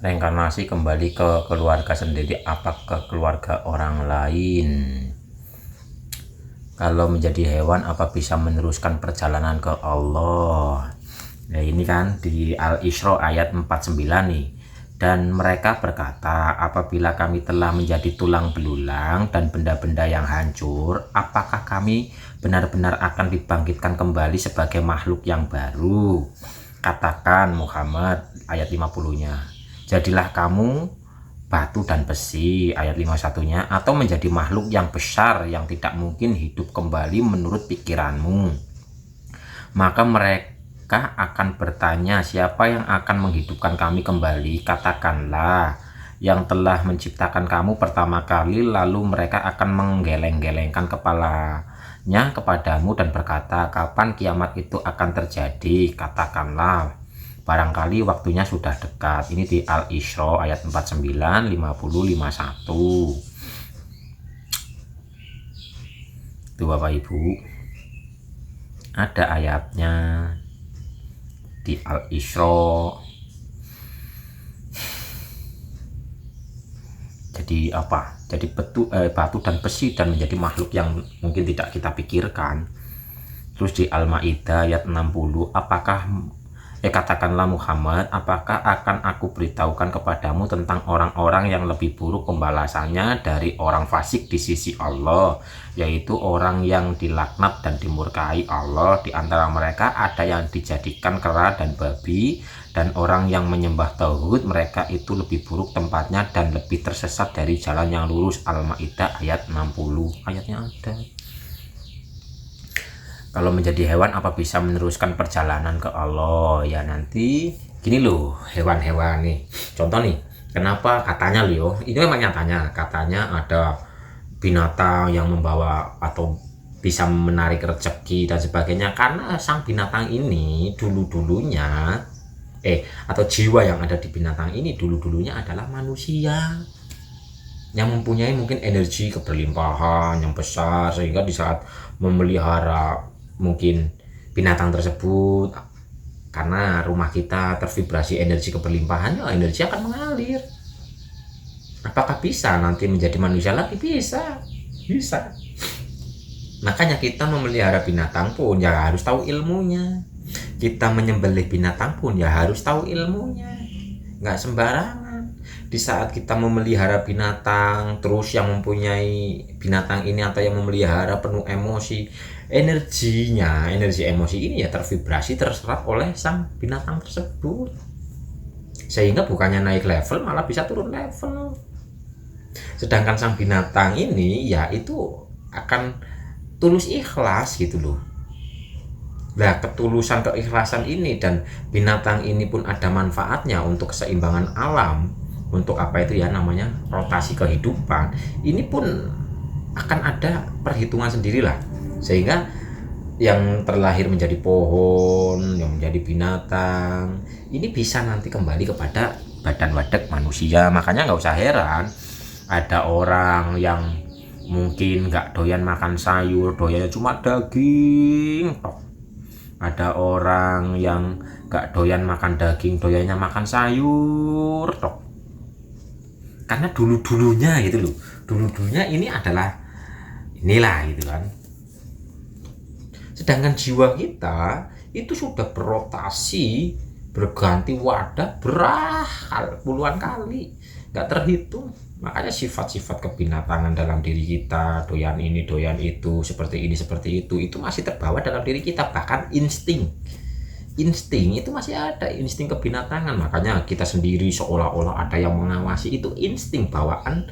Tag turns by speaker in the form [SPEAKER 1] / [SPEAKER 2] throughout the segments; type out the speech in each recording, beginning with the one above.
[SPEAKER 1] Reinkarnasi kembali ke keluarga sendiri apa ke keluarga orang lain? Kalau menjadi hewan apa bisa meneruskan perjalanan ke Allah? Nah ini kan di Al-Isra ayat 49 nih. Dan mereka berkata, apabila kami telah menjadi tulang belulang dan benda-benda yang hancur, apakah kami benar-benar akan dibangkitkan kembali sebagai makhluk yang baru? Katakan Muhammad, ayat 50-nya, jadilah kamu batu dan besi, ayat 51-nya, atau menjadi makhluk yang besar yang tidak mungkin hidup kembali menurut pikiranmu. Maka mereka akan bertanya, siapa yang akan menghidupkan kami kembali? Katakanlah, yang telah menciptakan kamu pertama kali. Lalu mereka akan menggeleng-gelengkan kepalanya kepadamu dan berkata, kapan kiamat itu akan terjadi? Katakanlah, barangkali waktunya sudah dekat. Ini di Al-Isra ayat 49, 50, 51. Itu Bapak Ibu, ada ayatnya di Al-Isra. Jadi apa? Jadi batu dan besi dan menjadi makhluk yang mungkin tidak kita pikirkan. Terus di Al-Maidah ayat 60, katakanlah Muhammad, apakah akan aku beritahukan kepadamu tentang orang-orang yang lebih buruk pembalasannya dari orang fasik di sisi Allah, yaitu orang yang dilaknat dan dimurkai Allah. Di antara mereka ada yang dijadikan kera dan babi, dan orang yang menyembah tauhid, mereka itu lebih buruk tempatnya dan lebih tersesat dari jalan yang lurus. Al-Maidah ayat 60, ayatnya ada. Kalau menjadi hewan apa bisa meneruskan perjalanan ke Allah? Ya nanti gini loh, hewan-hewan nih. Contoh nih, kenapa katanya loh, ini memang nyatanya, katanya ada binatang yang membawa atau bisa menarik rezeki dan sebagainya. Karena sang binatang ini dulu-dulunya atau jiwa yang ada di binatang ini dulu-dulunya adalah manusia yang mempunyai mungkin energi keberlimpahan yang besar, sehingga di saat memelihara mungkin binatang tersebut, karena rumah kita tervibrasi energi keberlimpahan, energi akan mengalir. Apakah bisa nanti menjadi manusia lagi? Bisa. Makanya kita memelihara binatang pun ya harus tahu ilmunya. Kita menyembelih binatang pun ya harus tahu ilmunya. Nggak sembarangan. Di saat kita memelihara binatang, terus yang mempunyai binatang ini atau yang memelihara penuh emosi, energi emosi ini ya tervibrasi, terserap oleh sang binatang tersebut, sehingga bukannya naik level malah bisa turun level. Sedangkan sang binatang ini ya itu akan tulus ikhlas gitu loh. Nah, ketulusan keikhlasan ini dan binatang ini pun ada manfaatnya untuk keseimbangan alam, untuk apa itu ya namanya rotasi kehidupan. Ini pun akan ada perhitungan sendirilah, sehingga yang terlahir menjadi pohon, yang menjadi binatang, ini bisa nanti kembali kepada badan wadak manusia. Makanya nggak usah heran ada orang yang mungkin nggak doyan makan sayur, doyannya cuma daging. Ada orang yang gak doyan makan daging, doyannya makan sayur tok. Karena dulu-dulunya gitu loh, dulu-dulunya ini adalah inilah gitu kan. Sedangkan jiwa kita itu sudah berotasi, berganti wadah puluhan kali, gak terhitung. Makanya sifat-sifat kebinatangan dalam diri kita, doyan ini, doyan itu, seperti ini, seperti itu masih terbawa dalam diri kita. Bahkan insting itu masih ada, insting kebinatangan. Makanya kita sendiri seolah-olah ada yang mengawasi, itu insting bawaan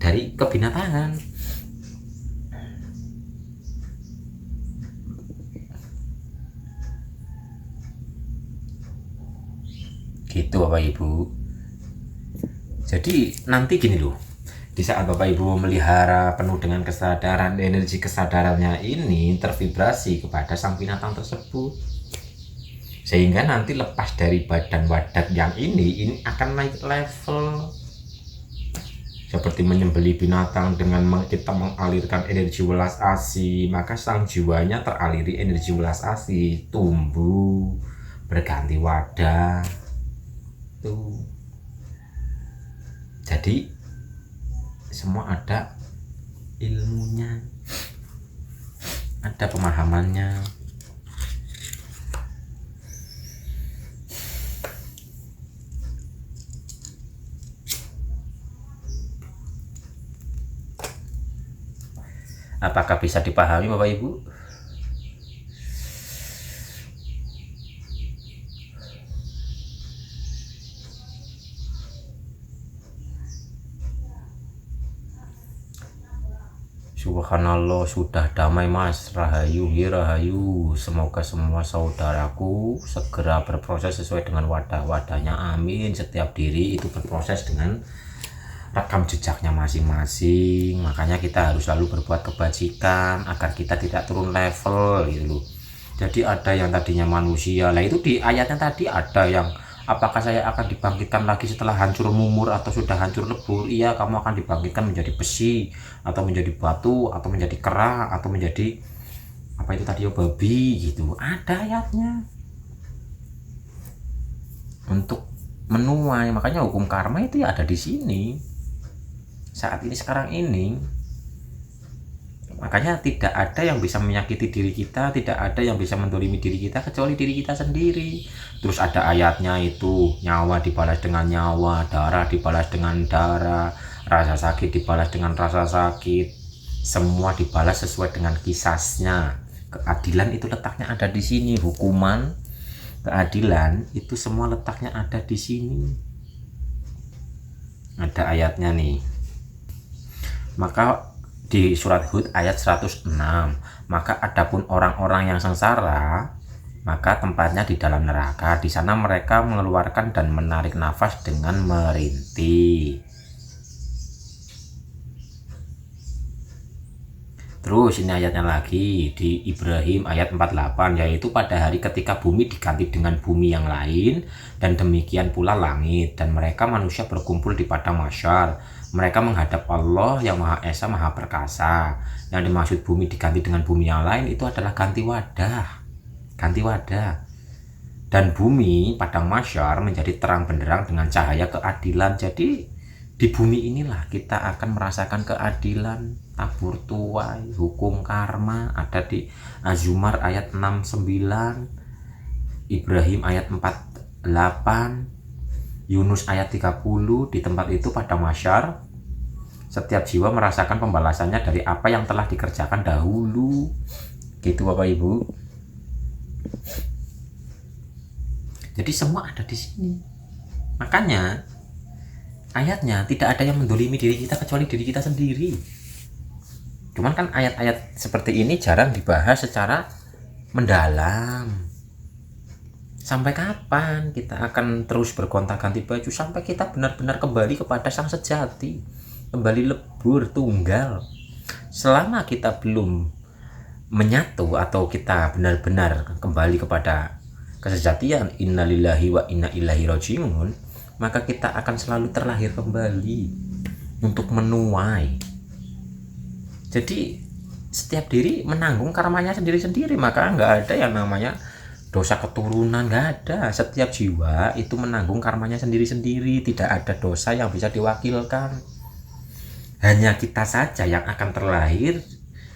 [SPEAKER 1] dari kebinatangan. Gitu Bapak Ibu. Jadi nanti gini loh, di saat Bapak Ibu memelihara penuh dengan kesadaran, energi kesadarannya ini tervibrasi kepada sang binatang tersebut, sehingga nanti lepas dari badan wadak yang ini akan naik level. Seperti menyembelih binatang dengan kita mengalirkan energi welas asih, maka sang jiwanya teraliri energi welas asih, tumbuh, berganti wadah tuh. Jadi semua ada ilmunya, ada pemahamannya. Apakah bisa dipahami Bapak Ibu? Subhanallah, sudah damai Mas. Rahayu, rahayu. Semoga semua saudaraku segera berproses sesuai dengan wadah-wadahnya. Amin. Setiap diri itu berproses dengan rekam jejaknya masing-masing. Makanya kita harus selalu berbuat kebajikan agar kita tidak turun level gitu loh. Jadi ada yang tadinya manusia, lah itu di ayatnya tadi ada yang apakah saya akan dibangkitkan lagi setelah hancur mumur atau sudah hancur lebur? Iya, kamu akan dibangkitkan menjadi besi atau menjadi batu atau menjadi kera atau menjadi apa itu tadi, babi gitu. Ada ayatnya untuk menuai. Makanya hukum karma itu ya ada di sini saat ini, sekarang ini. Makanya tidak ada yang bisa menyakiti diri kita, tidak ada yang bisa mendolimi diri kita kecuali diri kita sendiri. Terus ada ayatnya itu, nyawa dibalas dengan nyawa, darah dibalas dengan darah, rasa sakit dibalas dengan rasa sakit, semua dibalas sesuai dengan kisasnya. Keadilan itu letaknya ada di sini, hukuman, keadilan itu semua letaknya ada di sini. Ada ayatnya nih. Maka di surat Hud ayat 106, maka adapun orang-orang yang sengsara, maka tempatnya di dalam neraka. Di sana mereka mengeluarkan dan menarik nafas dengan merintih. Terus ini ayatnya lagi di Ibrahim ayat 48, yaitu pada hari ketika bumi diganti dengan bumi yang lain, dan demikian pula langit, dan mereka manusia berkumpul di padang mahsyar. Mereka menghadap Allah yang Maha Esa, Maha Perkasa. Yang dimaksud bumi diganti dengan bumi yang lain itu adalah ganti wadah. Ganti wadah. Dan bumi padang mahsyar menjadi terang benderang dengan cahaya keadilan. Jadi di bumi inilah kita akan merasakan keadilan, tabur tuai, hukum karma. Ada di Az-Zumar ayat 69, Ibrahim ayat 48, Yunus ayat 30. Di tempat itu pada mahsyar setiap jiwa merasakan pembalasannya dari apa yang telah dikerjakan dahulu. Gitu Bapak Ibu. Jadi semua ada di sini. Makanya ayatnya tidak ada yang mendolimi diri kita kecuali diri kita sendiri. Cuman kan ayat-ayat seperti ini jarang dibahas secara mendalam. Sampai kapan kita akan terus bergonta-ganti baju? Sampai kita benar-benar kembali kepada sang sejati, kembali lebur tunggal. Selama kita belum menyatu atau kita benar-benar kembali kepada kesejatian, innalillahi wa inna ilaihi rajiun, maka kita akan selalu terlahir kembali untuk menuai. Jadi setiap diri menanggung karmanya sendiri-sendiri, maka nggak ada yang namanya dosa keturunan, nggak ada. Setiap jiwa itu menanggung karmanya sendiri-sendiri, tidak ada dosa yang bisa diwakilkan. Hanya kita saja yang akan terlahir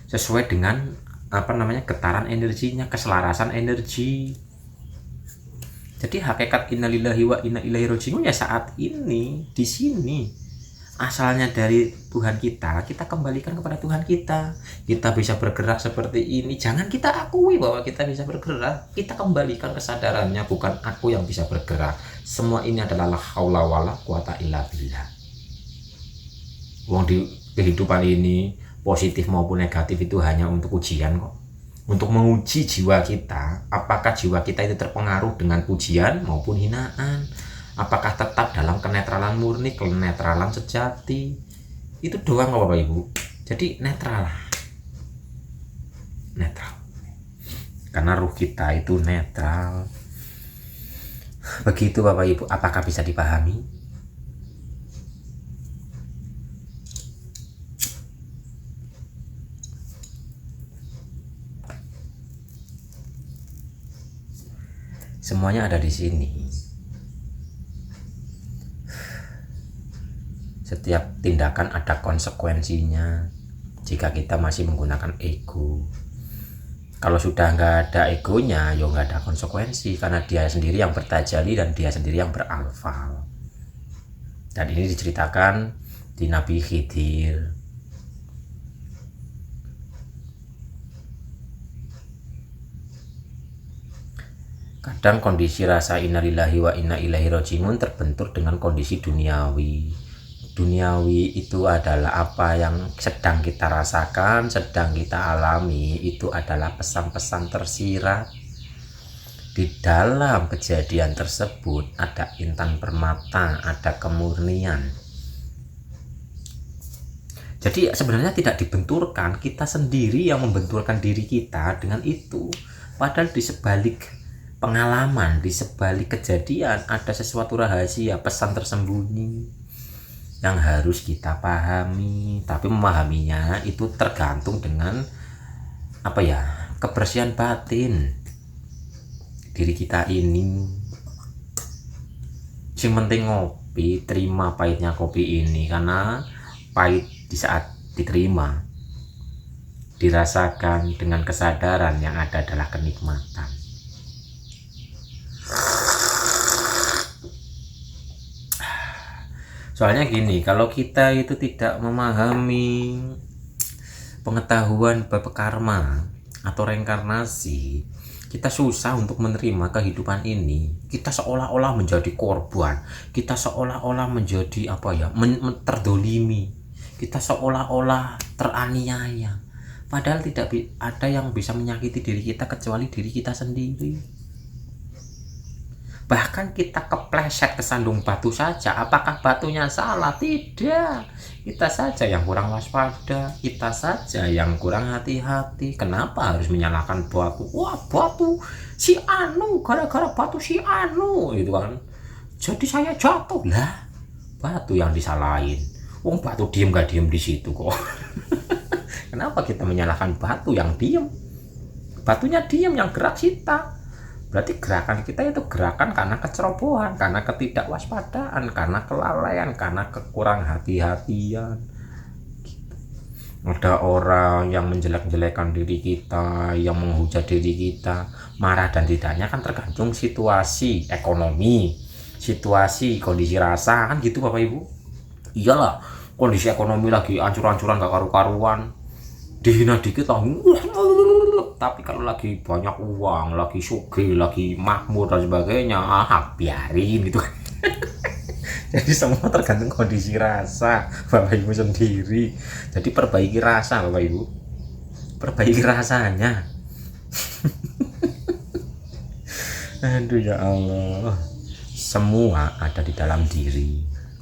[SPEAKER 1] sesuai dengan getaran energinya, keselarasan energi. Jadi hakikat innalillahi wa inna ilaihi rajiun ya saat ini di sini. Asalnya dari Tuhan kita kembalikan kepada Tuhan kita. Kita bisa bergerak seperti ini, jangan kita akui bahwa kita bisa bergerak. Kita kembalikan kesadarannya, bukan aku yang bisa bergerak. Semua ini adalah la haula wala quwata illa billah. Wong di kehidupan ini, positif maupun negatif, itu hanya untuk ujian kok. Untuk menguji jiwa kita, apakah jiwa kita itu terpengaruh dengan pujian maupun hinaan. Apakah tetap dalam kenetralan murni, kenetralan sejati. Itu doang kok Bapak Ibu. Jadi netral. Netral. Karena ruh kita itu netral. Begitu Bapak Ibu, apakah bisa dipahami? Semuanya ada di sini. Setiap tindakan ada konsekuensinya jika kita masih menggunakan ego. Kalau sudah nggak ada egonya, ya nggak ada konsekuensi, karena dia sendiri yang bertajalli dan dia sendiri yang beralfal. Dan ini diceritakan di Nabi Khidir. Kadang kondisi rasa innalillahi wa inna ilaihi rajiun terbentur dengan kondisi duniawi. Duniawi itu adalah apa yang sedang kita rasakan, sedang kita alami. Itu adalah pesan-pesan tersirat. Di dalam kejadian tersebut ada intan permata, ada kemurnian. Jadi sebenarnya tidak dibenturkan, kita sendiri yang membenturkan diri kita dengan itu. Padahal di sebalik pengalaman, di sebalik kejadian ada sesuatu rahasia, pesan tersembunyi yang harus kita pahami. Tapi memahaminya itu tergantung dengan kebersihan batin diri kita ini. Yang penting ngopi, terima pahitnya kopi ini, karena pahit di saat diterima dirasakan dengan kesadaran yang ada adalah kenikmatan. Soalnya gini, kalau kita itu tidak memahami pengetahuan bab karma atau reinkarnasi, kita susah untuk menerima kehidupan ini. Kita seolah-olah menjadi korban, kita seolah-olah menjadi terdolimi, kita seolah-olah teraniaya. Padahal tidak ada yang bisa menyakiti diri kita kecuali diri kita sendiri. Bahkan kita kepleset kesandung batu saja, apakah batunya salah? Tidak, kita saja yang kurang waspada, kita saja yang kurang hati-hati. Kenapa harus menyalahkan batu? Wah, batu si anu, gara-gara batu si anu itu kan, jadi saya jatuh. Lah, batu yang disalahin. Wong batu diem gak diem di situ kok. Kenapa kita menyalahkan batu yang diem? Batunya diem, yang gerak kita. Berarti gerakan kita itu gerakan karena kecerobohan, karena ketidakwaspadaan, karena kelalaian, karena kekurang hati-hatian. Ada orang yang menjelek-jelekan diri kita, yang menghujat diri kita, marah dan tidaknya kan tergantung situasi ekonomi, situasi kondisi rasa, kan gitu Bapak Ibu. Iyalah, kondisi ekonomi lagi ancur-ancuran gak karu-karuan, dihina dikit tapi kalau lagi banyak uang, lagi sugih, lagi makmur dan sebagainya, biarin gitu. Jadi semua tergantung kondisi rasa Bapak Ibu sendiri. Jadi perbaiki rasa Bapak Ibu, perbaiki rasanya. Aduh ya Allah, semua ada di dalam diri.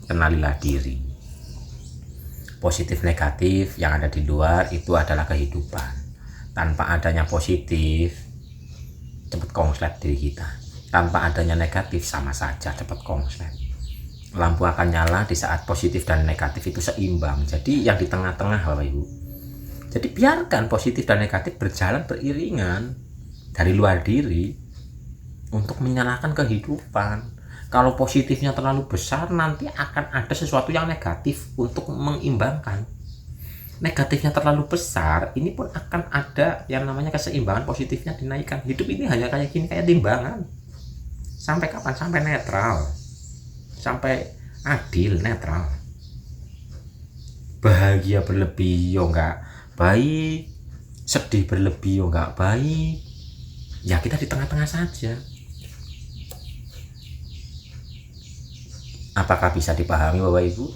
[SPEAKER 1] Kenalilah diri. Positif negatif yang ada di luar itu adalah kehidupan. Tanpa adanya positif, cepat konslet diri kita. Tanpa adanya negatif, sama saja cepat konslet. Lampu akan nyala di saat positif dan negatif itu seimbang. Jadi yang di tengah-tengah Bapak Ibu. Jadi biarkan positif dan negatif berjalan beriringan dari luar diri untuk menyalakan kehidupan. Kalau positifnya terlalu besar, nanti akan ada sesuatu yang negatif untuk mengimbangkan. Negatifnya terlalu besar, ini pun akan ada yang namanya keseimbangan, positifnya dinaikkan. Hidup ini hanya kayak gini, kayak timbangan. Sampai kapan? Sampai netral, sampai adil, netral. Bahagia berlebih yo nggak baik, sedih berlebih yo nggak baik. Ya kita di tengah-tengah saja. Apakah bisa dipahami Bapak Ibu?